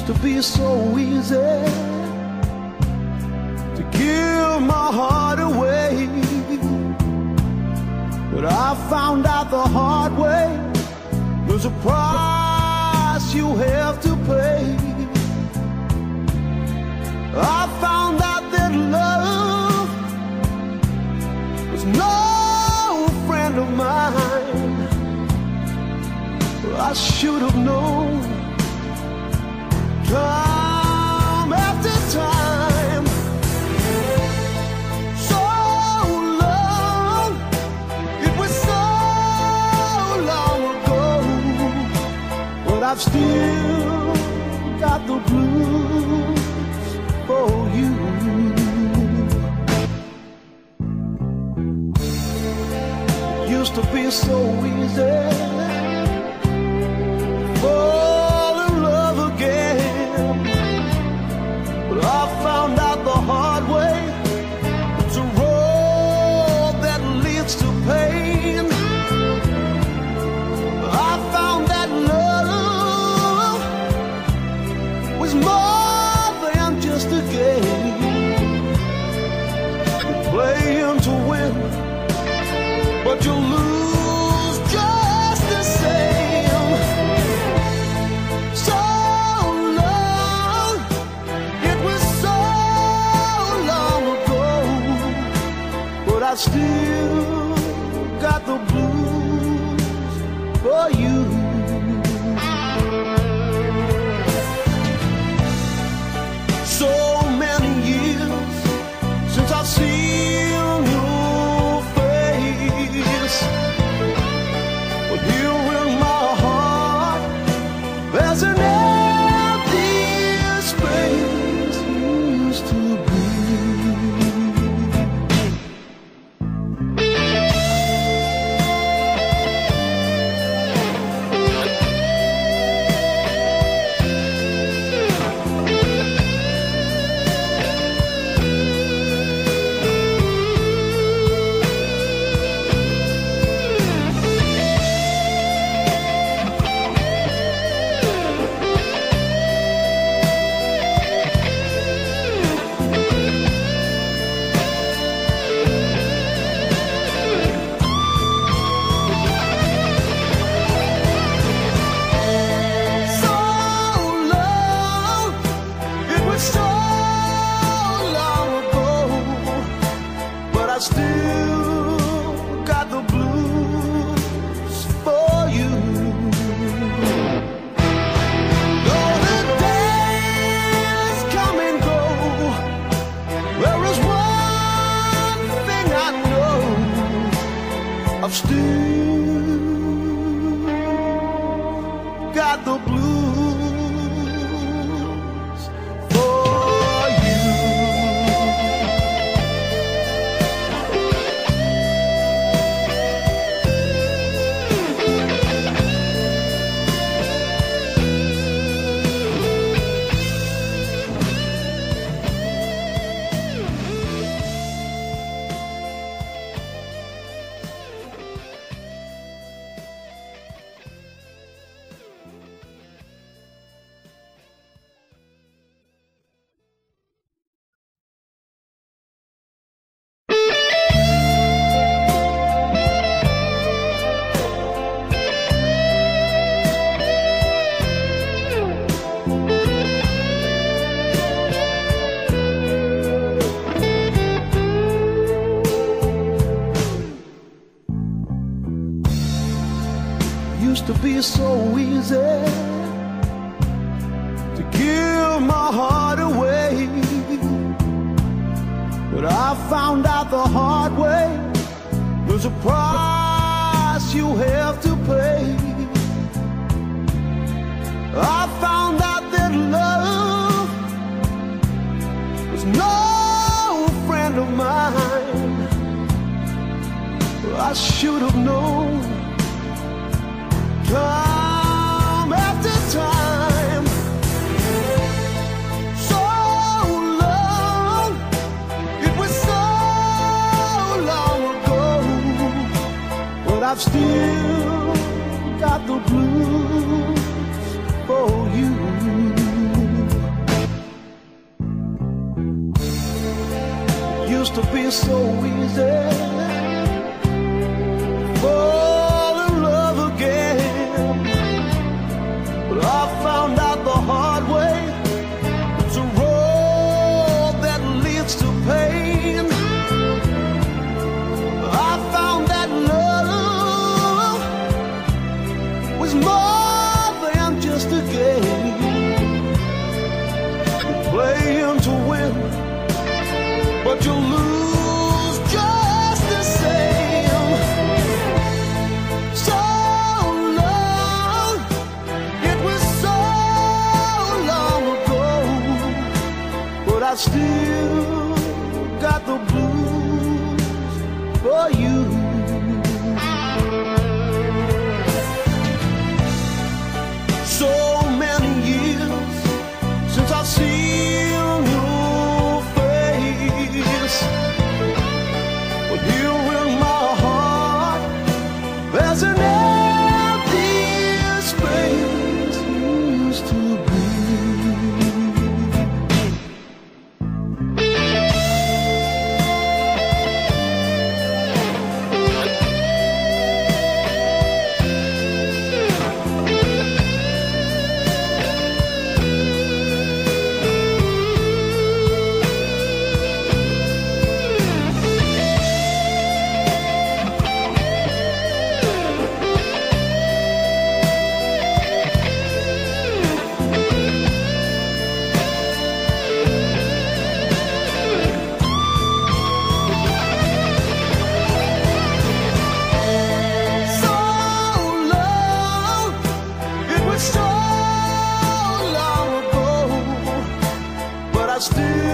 Used to be so easy to give my heart away, but I found out the hard way there's a price you have to pay. I found out that love was no friend of mine. I should have known time after time. So long, it was so long ago, but I've still got the blues for you. It used to be so easy fall in love again, but I found out the hard way it's a road that leads to pain. I found that love was more than just a game. You play him to win, but you lose just the same. So long, it was so long ago, but I still got the blues for you. So many years since I've seen your face, but here in my heart there's an empty space used to be. Still got the blues for you. Though the days come and go, there is one thing I know, I've still got the blues for you. Used to be so easy to give my heart away, but I found out the hard way there's a price you have to pay. I found out that love was no friend of mine. I should have known time after time. So long, it was so long ago, but I've still got the blues for you. used to be so easy. Fall in love again, but I found out the hard way. It's a road that leads to pain. I found that love was more than just a game. You're playing to win, but you lose just the same. So long, it was so long ago, but I still got the blues for you. So many years since I've seen your face, but here in my heart there's an empty space used to be. Still